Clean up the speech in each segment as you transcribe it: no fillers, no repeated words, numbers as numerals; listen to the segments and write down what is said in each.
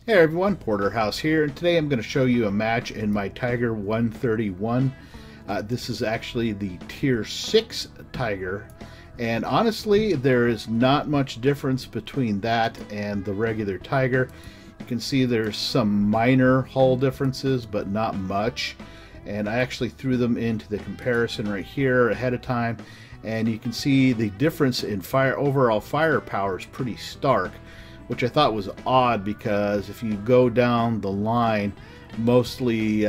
Hey everyone, Porterhouse here, and today I'm going to show you a match in my Tiger 131. This is actually the Tier 6 Tiger, and honestly there is not much difference between that and the regular Tiger. You can see there's some minor hull differences, but not much, and I actually threw them into the comparison right here ahead of time, and you can see the difference in overall firepower is pretty stark, which I thought was odd because if you go down the line, mostly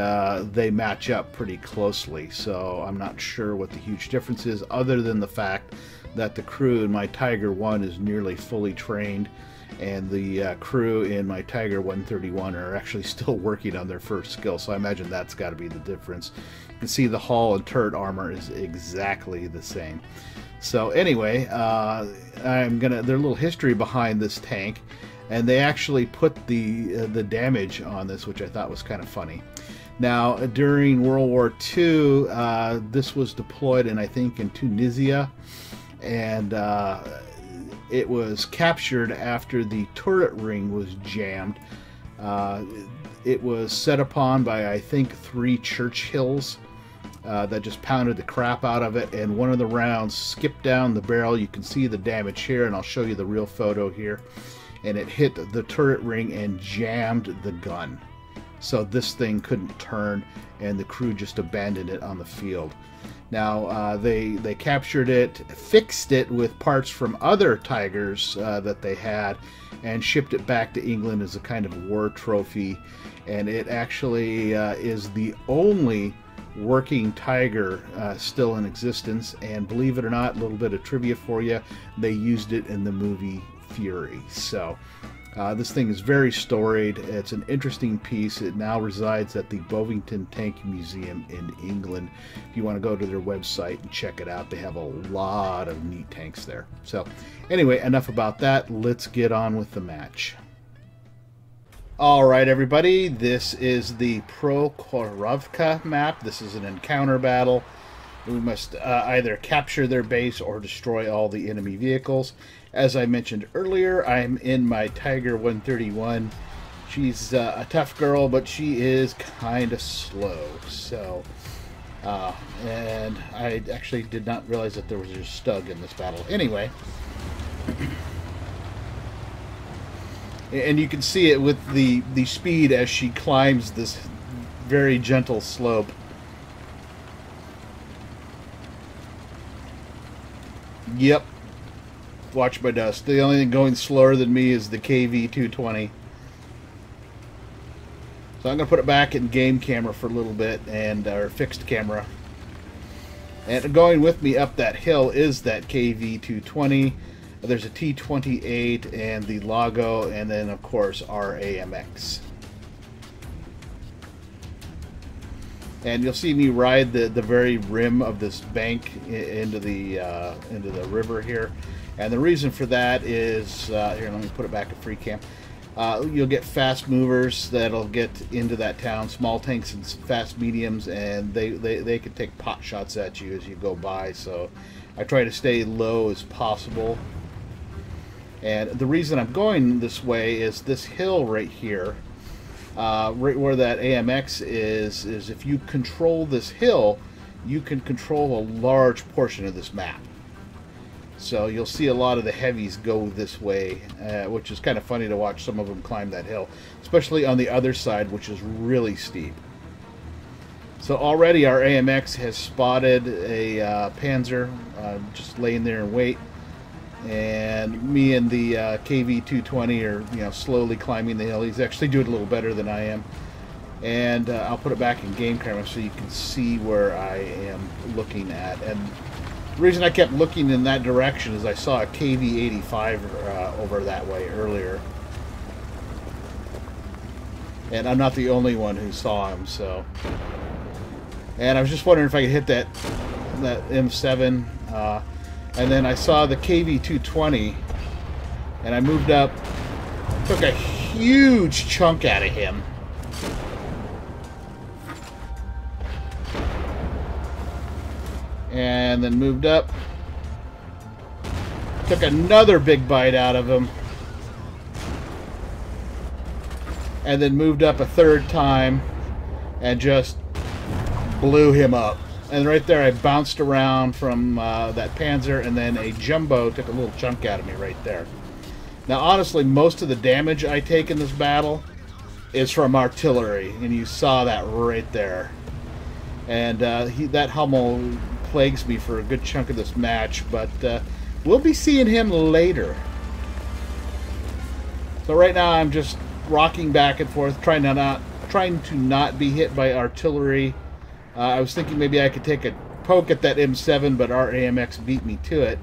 they match up pretty closely. So I'm not sure what the huge difference is, other than the fact that the crew in my Tiger 1 is nearly fully trained, and the crew in my Tiger 131 are actually still working on their first skill. So I imagine that's got to be the difference. You can see the hull and turret armor is exactly the same. So anyway, there's a little history behind this tank, and they actually put the damage on this, which I thought was kind of funny. Now, during World War II, this was deployed I think in Tunisia, and it was captured after the turret ring was jammed. It was set upon by I think 3 Churchills. That just pounded the crap out of it, and one of the rounds skipped down the barrel. You can see the damage here, and I'll show you the real photo here, and it hit the turret ring and jammed the gun, so this thing couldn't turn, and the crew just abandoned it on the field. Now they captured it, fixed it with parts from other Tigers that they had, and shipped it back to England as a kind of war trophy, and it actually is the only working Tiger still in existence. And believe it or not, a little bit of trivia for you, they used it in the movie Fury. So this thing is very storied. It's an interesting piece. It now resides at the Bovington Tank Museum in England. If you want to go to their website and check it out, they have a lot of neat tanks there. So anyway, enough about that. Let's get on with the match. Alright everybody, this is the Prokhorovka map. This is an encounter battle. We must either capture their base or destroy all the enemy vehicles. As I mentioned earlier, I'm in my Tiger 131. She's a tough girl, but she is kind of slow. So, and I actually did not realize that there was a Stug in this battle. Anyway. And you can see it with the speed as she climbs this very gentle slope. Yep. Watch my dust. The only thing going slower than me is the KV-220. So I'm going to put it back in game camera for a little bit, or fixed camera. And going with me up that hill is that KV-220. There's a T-28 and the Lago, and then of course our AMX. And you'll see me ride the very rim of this bank into the river here. And the reason for that is here. Let me put it back at free cam. You'll get fast movers that'll get into that town, small tanks and fast mediums, and they can take pot shots at you as you go by. So I try to stay low as possible. And the reason I'm going this way is this hill right here, right where that AMX is if you control this hill, you can control a large portion of this map. So you'll see a lot of the heavies go this way, which is kind of funny to watch some of them climb that hill, especially on the other side, which is really steep. So already our AMX has spotted a Panzer just laying there in wait. And me and the KV-220 are, slowly climbing the hill. He's actually doing a little better than I am. And I'll put it back in game camera so you can see where I am looking at. And the reason I kept looking in that direction is I saw a KV-85 over that way earlier. And I'm not the only one who saw him, so. And I was just wondering if I could hit that M7. And then I saw the KV-220, and I moved up, took a huge chunk out of him. And then moved up, took another big bite out of him. and then moved up a third time and just blew him up. And right there I bounced around from that Panzer, and then a Jumbo took a little chunk out of me right there. Now honestly, most of the damage I take in this battle is from artillery, and you saw that right there. And that Hummel plagues me for a good chunk of this match, but we'll be seeing him later. So right now I'm just rocking back and forth, trying to not be hit by artillery. I was thinking maybe I could take a poke at that M7, but our AMX beat me to it.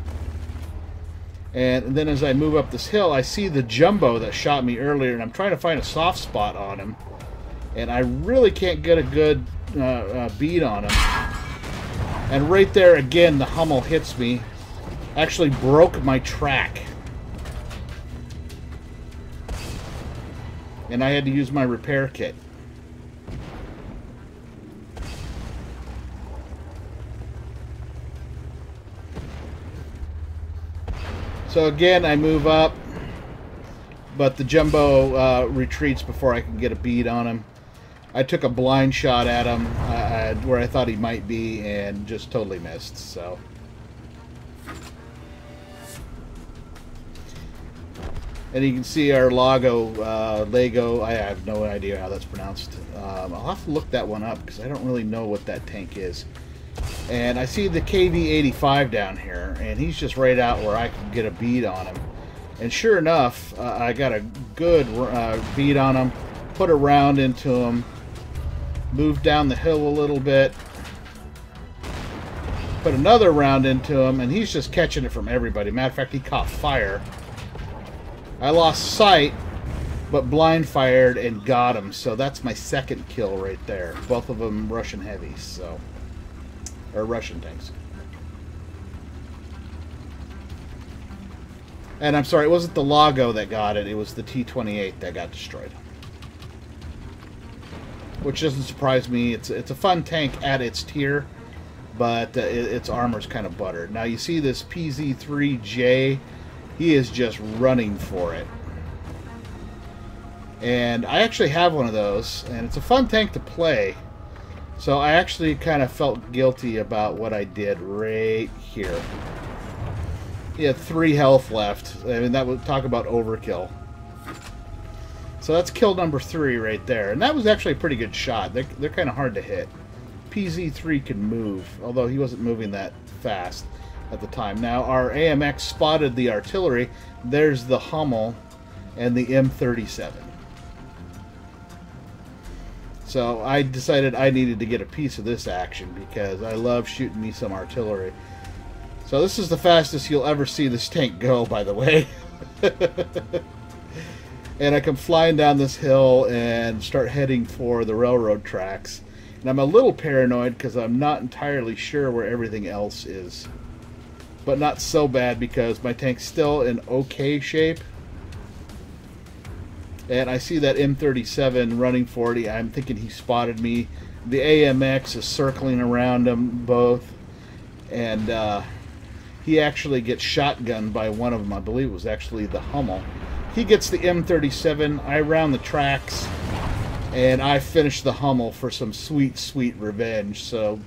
And then as I move up this hill, I see the Jumbo that shot me earlier, and I'm trying to find a soft spot on him. And I really can't get a good beat on him. And right there, again, the Hummel hits me. Actually broke my track. And I had to use my repair kit. So again, I move up, but the Jumbo retreats before I can get a bead on him. I took a blind shot at him where I thought he might be, and just totally missed. So, and you can see our Lego. I have no idea how that's pronounced. I'll have to look that one up because I don't really know what that tank is. And I see the KV-85 down here, and he's just right out where I can get a bead on him. And sure enough, I got a good bead on him, put a round into him, moved down the hill a little bit, put another round into him, and he's just catching it from everybody. Matter of fact, he caught fire. I lost sight, but blind fired and got him. So that's my second kill right there. Both of them Russian heavies, so... or Russian tanks. And I'm sorry, it wasn't the Lago that got it, it was the T-28 that got destroyed. Which doesn't surprise me. It's a fun tank at its tier, but its armor's kind of buttered. Now you see this PZ-3J, he is just running for it. And I actually have one of those, and it's a fun tank to play. So I actually kind of felt guilty about what I did right here. He had 3 health left. I mean, that would talk about overkill. So that's kill number 3 right there. And that was actually a pretty good shot. They're kind of hard to hit. PZ-3 can move, although he wasn't moving that fast at the time. Now, our AMX spotted the artillery. There's the Hummel and the M37. So I decided I needed to get a piece of this action because I love shooting me some artillery. So this is the fastest you'll ever see this tank go, by the way. And I come flying down this hill and start heading for the railroad tracks. And I'm a little paranoid because I'm not entirely sure where everything else is. But not so bad because my tank's still in okay shape. And I see that M37 running 40. I'm thinking he spotted me. The AMX is circling around them both. And he actually gets shotgunned by one of them. I believe it was actually the Hummel. He gets the M37. I round the tracks. And I finish the Hummel for some sweet, sweet revenge. So,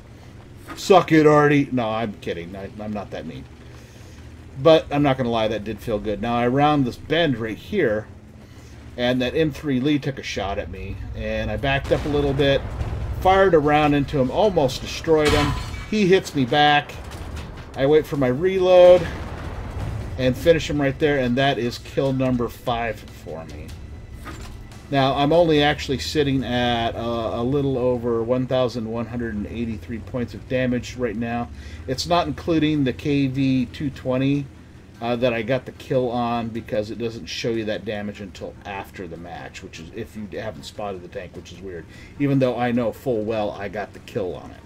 suck it, Artie. No, I'm kidding. I'm not that mean. But I'm not going to lie, that did feel good. Now, I round this bend right here. And that M3 Lee took a shot at me, and I backed up a little bit, fired a round into him, almost destroyed him. He hits me back. I wait for my reload and finish him right there, and that is kill number 5 for me. Now, I'm only actually sitting at a little over 1,183 points of damage right now. It's not including the KV-220 that I got the kill on, because it doesn't show you that damage until after the match, which is if you haven't spotted the tank, which is weird, even though I know full well I got the kill on it.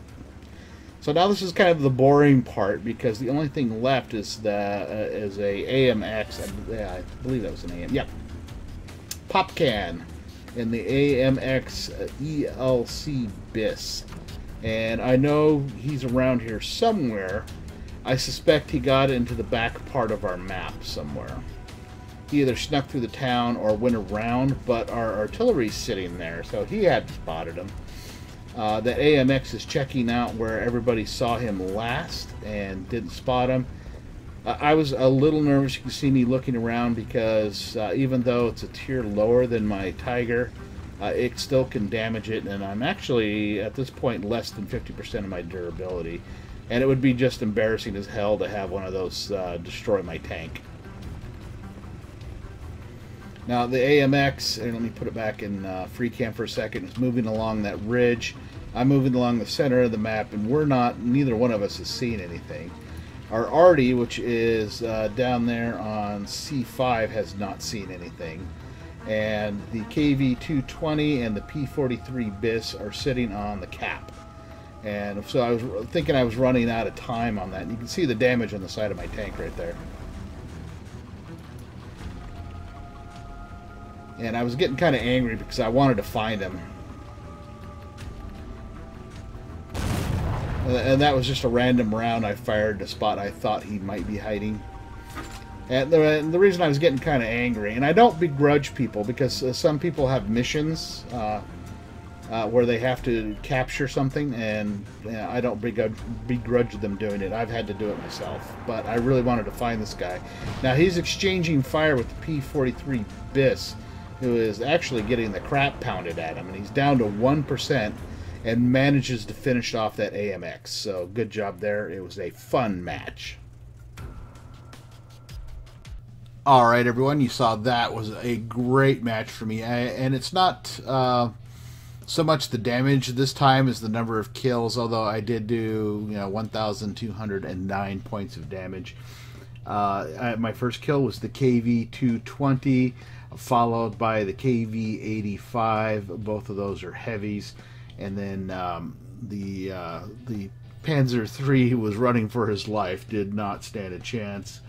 So now this is kind of the boring part, because the only thing left is a AMX. I believe that was an AM. Yep. Popcan in the AMX ELC BIS. And I know he's around here somewhere. I suspect he got into the back part of our map somewhere. he either snuck through the town or went around, but our artillery's sitting there, so he had spotted him. The AMX is checking out where everybody saw him last and didn't spot him. I was a little nervous. You can see me looking around because even though it's a tier lower than my Tiger, it still can damage it, and I'm actually at this point less than 50% of my durability, and it would be just embarrassing as hell to have one of those destroy my tank. Now the AMX, and let me put it back in free cam for a second, is moving along that ridge. I'm moving along the center of the map, and neither one of us is seeing anything. Our Artie, which is down there on C5, has not seen anything. And the KV-220 and the P-43 BIS are sitting on the cap. And so I was thinking I was running out of time on that. And you can see the damage on the side of my tank right there. And I was getting kind of angry because I wanted to find him. And that was just a random round I fired to spot I thought he might be hiding. And the reason I was getting kind of angry, and I don't begrudge people, because some people have missions where they have to capture something, and I don't begrudge them doing it. I've had to do it myself, but I really wanted to find this guy. Now he's exchanging fire with the P-43 BIS, who is actually getting the crap pounded at him, and he's down to 1% and manages to finish off that AMX. So good job there. It was a fun match. All right, everyone, you saw that was a great match for me, and it's not so much the damage this time as the number of kills, although I did do 1,209 points of damage. My first kill was the KV-220, followed by the KV-85. Both of those are heavies, and then the Panzer III was running for his life, did not stand a chance.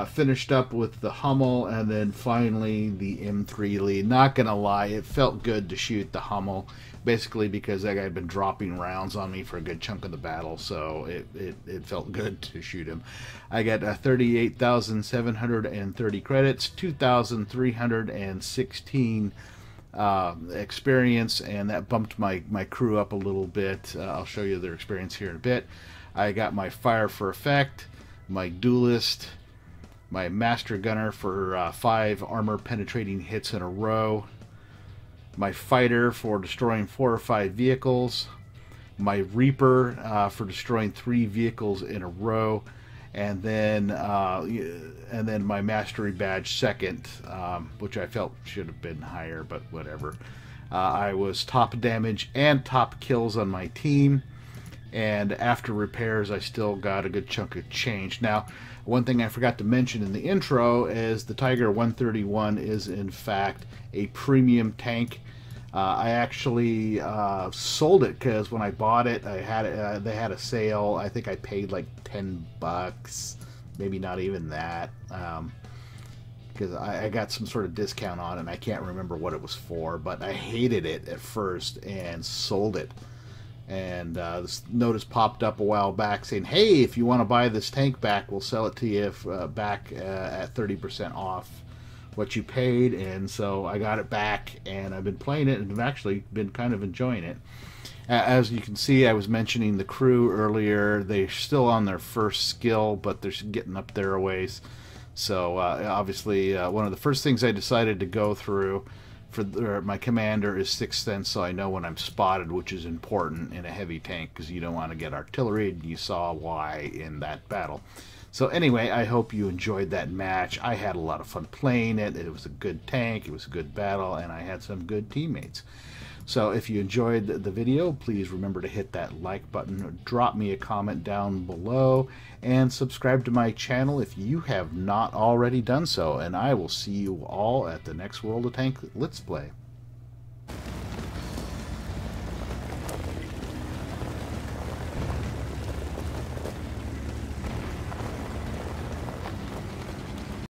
Finished up with the Hummel, and then finally the M3 Lee. Not gonna lie, it felt good to shoot the Hummel, basically because that guy had been dropping rounds on me for a good chunk of the battle, so it felt good to shoot him. I got 38,730 credits, 2,316 experience, and that bumped my crew up a little bit. I'll show you their experience here in a bit. I got my Fire for Effect, my Duelist, my Master Gunner for 5 armor penetrating hits in a row, my Fighter for destroying 4 or 5 vehicles, my Reaper for destroying 3 vehicles in a row, and then my Mastery Badge second, which I felt should have been higher, but whatever. I was top damage and top kills on my team, and after repairs I still got a good chunk of change. Now, one thing I forgot to mention in the intro is the Tiger 131 is in fact a premium tank. I actually sold it because when I bought it, they had a sale. I think I paid like $10, maybe not even that, because I got some sort of discount on it, and I can't remember what it was for, but I hated it at first and sold it. And this notice popped up a while back saying, hey, if you want to buy this tank back, we'll sell it to you back at 30% off what you paid. And so I got it back, and I've been playing it, and I've actually been kind of enjoying it. As you can see, I was mentioning the crew earlier. They're still on their first skill, but they're getting up there a ways. So obviously one of the first things I decided to go through for my commander is Sixth Sense, so I know when I'm spotted, which is important in a heavy tank because you don't want to get artillery, and you saw why in that battle. So anyway, I hope you enjoyed that match. I had a lot of fun playing it. It was a good tank, it was a good battle, and I had some good teammates. So if you enjoyed the video, please remember to hit that like button, drop me a comment down below, and subscribe to my channel if you have not already done so. And I will see you all at the next World of Tanks Let's Play.